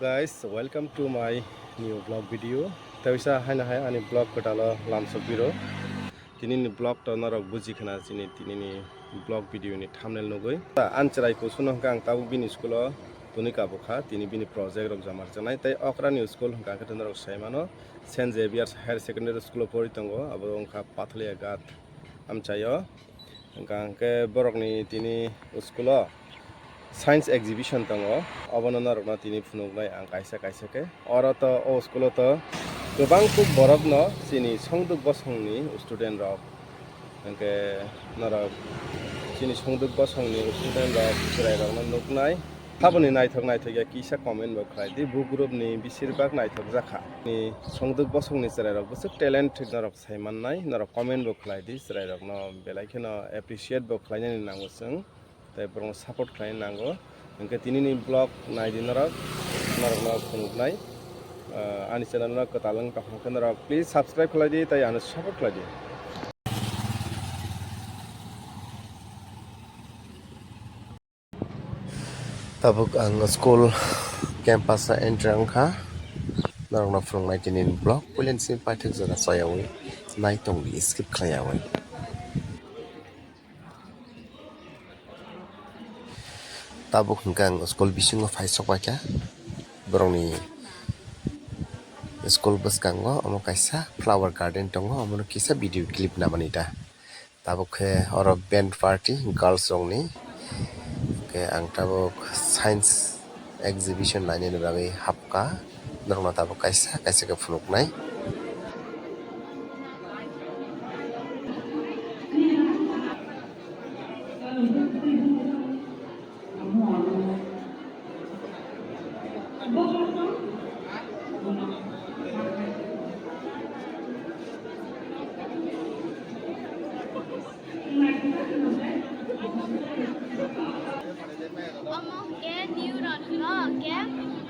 guys, welcome to my new vlog video. Tawisa haina hai ani vlog kotalo lamso biro. Tini vlog to narok buji khana chini tini vlog video ni thumbnail nogoi. Anchrai ko suno kang tabu bini school tunika bokha tini bini project rok jamar janai tai okra new school kang ka narok saimano Xavier higher secondary school poritongo abo ongkha Pathaliaghat amchayo kang ke borok ni tini school Science exhibition tongo abono narokna tini phunuknai ang kaisa ke oro to o school to gobang borok no chini songduk bosongni student rok angke narok chini songduk bosongni student rok chirai rok nuknai haboni naithok ya kisa comment bo khlai di bu group ni besirbag naithok jakha ni songduk bosongni chirai rok busuk talent narok saimannai narok comment bo khlai di chirai rok no belai kheno appreciate bo khlainani nango sung tai borong support khlain nango angke tinini blog naidi narok no phunuknai ani channel no katalang kahong narok please subscribe khlai di tai ani support khlai di tabuk ang school campus na enter angkha narok na phunuknai tinini blog pulen sim pathak jara sayawi naitong di skip khlayawi tabuk hingkang school bisingo faisok baca borongni school baskango amo kaisa flower garden tongo amo kisa video clip namanita tabuk ke oro band party girls songni ke ang tabuk science exhibition nani ni bagai hapka dorong tabuk kaisa ke phunuknai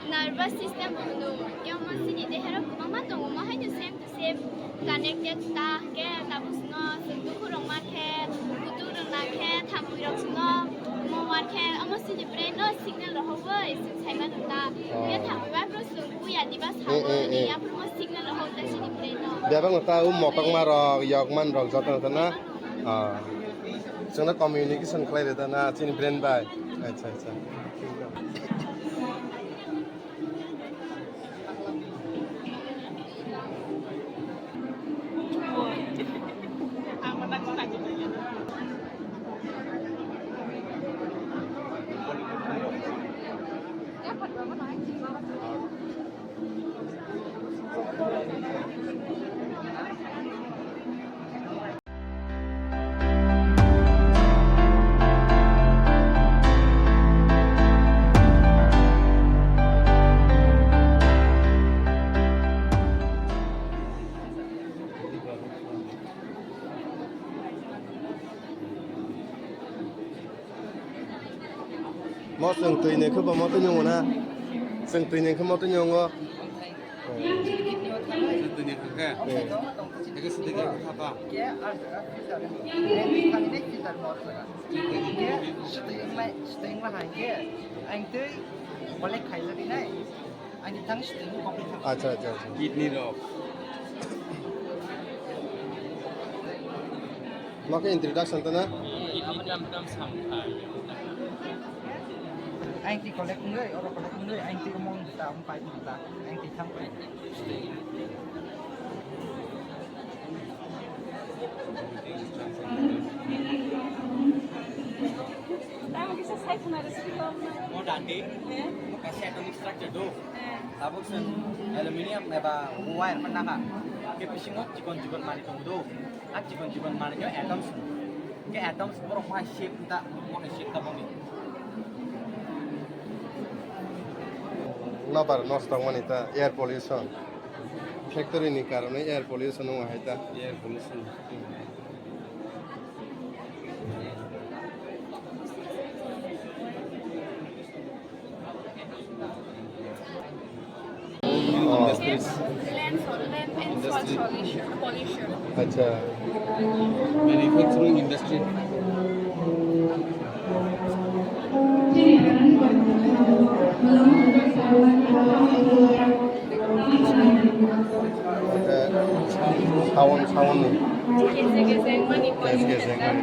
nervous system bunu yang masih di daerah mama tu mama hanya same connected ta ke tabusno sentuh rumah ke kutu rumah ke thapu roksno mawar ke amosi di brain no signal rohwa isin saiman ta ke thapu ba prosung puya di bas hawa ni ya promo signal rohwa ta si di brain no biabang ta mokang marok yokman rok jotang tana जोंना communication khlai reda na chini brain bai acha mo sung tui ne khoba mo to nyong na sung tui ne khomo to nyong go tui ne kha ega sidege kha ba acha kidney rok maka introduction ta na anh thì collect người, ở collect người, anh thì mong ta không phải ta, anh thì thăm phải. Tahu kisah saya pernah ada sekitar. Mau danti, mau kasih atomic structure tu. Tabuk sen aluminium, apa wire mana kah? Ke pisingot cikon mana tu, cikon mana ke atoms, borong mana shape tak, mana shape tak bang ni. nabar nostang manita air pollution factory ni karone air pollution ho haita air pollution Industries. Land and soil pollution. acha manufacturing industry Thank you. Sound nih. Gesek-gesek manik. Gesek-gesek manik.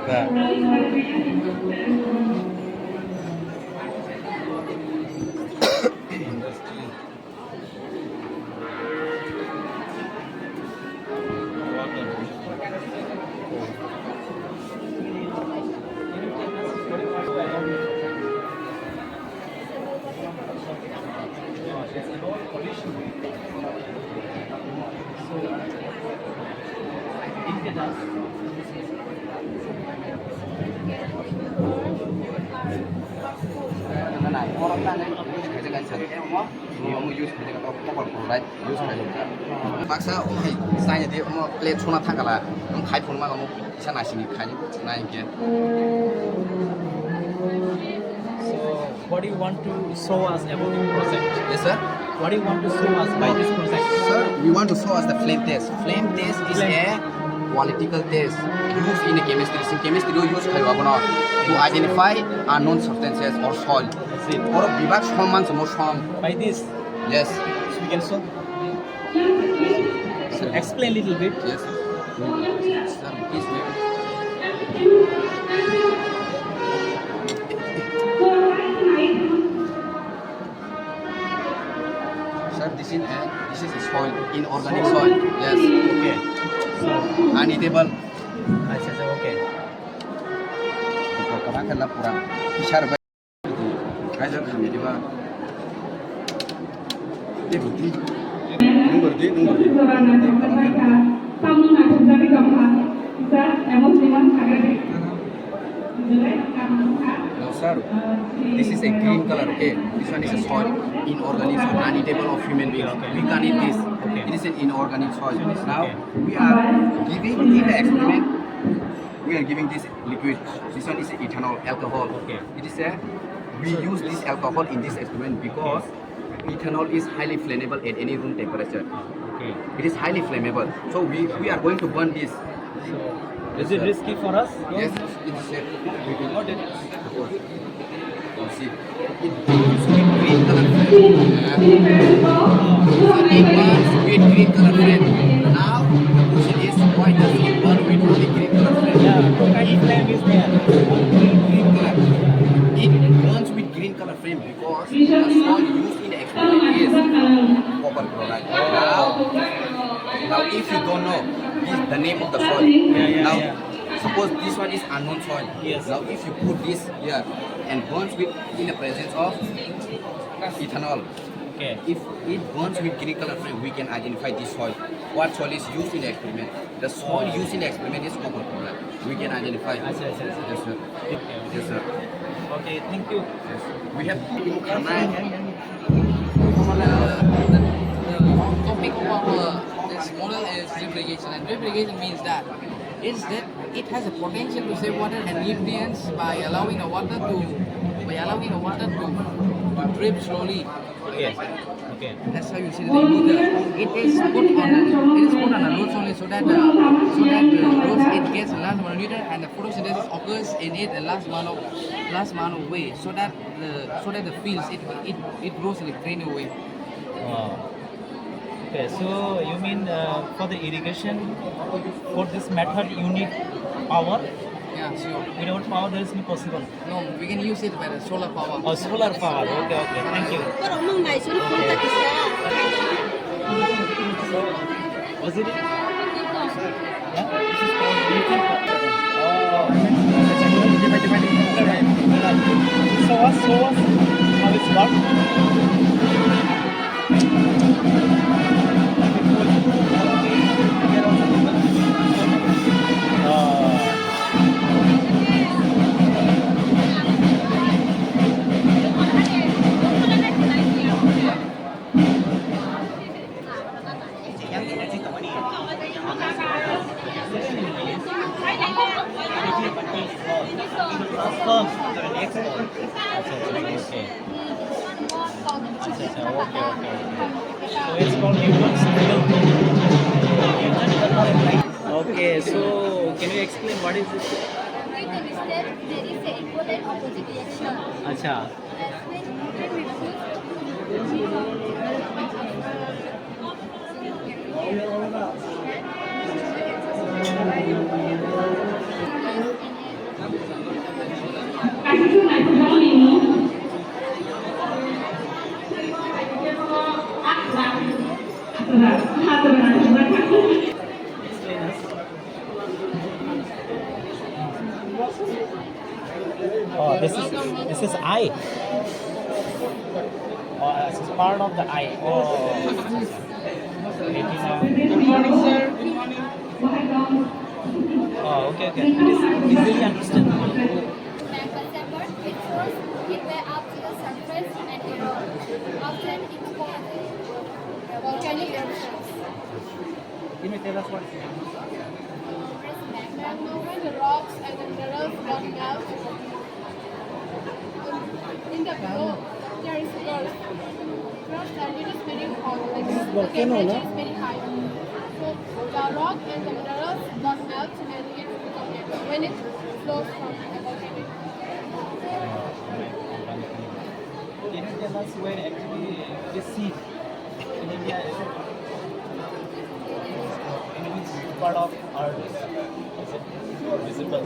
Nah, orang kan kerja kan saya mau use kerja atau Kokborok right use kerja. Paksa saya dia mau plate cuma tangkala, kai pun mah kamu bisa nasi ni kai naik ya. So, what do you want to show us about the project? Yes sir. What do you want to show us by this project? Sir, we want to show us the flame test. Flame test is a qualitative test used in the chemistry. In chemistry, you use to identify unknown substances or soil. Or Bebak someone some from. By this, Yes. so we can show. So, explain a little bit. Yes. Sir, please wait. Sir, this is a soil, inorganic soil. Yes. Okay. So, Uneatable. okay. Karena kan kurang besar banget. Kayak kami juga. Ini bukti. No sir, this is a green color. Okay, this one is a soil, inorganic soil, uneatable of human being. We can eat this. Okay. It is an inorganic soil. Now we are giving in the experiment. We are giving this liquid. This one is ethanol, alcohol. Okay. It is a. We use this alcohol in this experiment because ethanol is highly flammable at any room temperature. Okay. It is highly flammable. So we are going to burn this. Is it risky for us? Yes, it is safe. We will not. You see, it burns with green color flame. It burns with green color flame. Now the question is, why does it burn with only green color flame? Yeah, what kind of flame is there? Green color. It burns with green color flame because the soil used in the experiment is copper chloride. Now if you don't know the name of the soil, now suppose this one is unknown soil. Yes. Now if you put this here and burns with in the presence of ethanol, Okay. if it burns with green color flame, we can identify this soil. What soil is used in the experiment? The soil used in the experiment is copper chloride. We can identify. Yes, Yes, sir. Yes, sir. Okay, thank you. We have The topic of our this model is refrigeration, and refrigeration means that it has a potential to save water and nutrients by allowing the water to drip slowly. Okay. Okay. That's how you see the meter. It is put on a roads only so that the roads it gets a large amount of nutrient and the photosynthesis occurs in it a large amount of way so that the fields it grows in a grainy way. Wow. Okay, so you mean for the irrigation, for this method you need power? Yeah, sure. Without power there is no possible. No, we can use it by the solar power. Oh, solar power. Okay, okay. Thank you. Was it? Yeah. This is called leafy. Oh. Show us how it's worked. Okay, so can you explain what is this? There is a equal and opposite reaction. Acha. Oh, this is eye. Oh, this is part of the eye. Oh, retina. Good morning, sir. Good morning. Oh, okay, okay. It is easily understandable. Magma chamber, it flows it way up to the surface and erodes. Often it forms volcanic eruptions. Can you tell us what? Magma, when the rocks and the minerals got melt in the below, there is burst. Burst and it is very hot. Like the temperature is very high. So the rock and the minerals got melt and it becomes magma when it flows from the volcanic. Can you tell us where actually this seed in India is it? In which part of earth is it visible?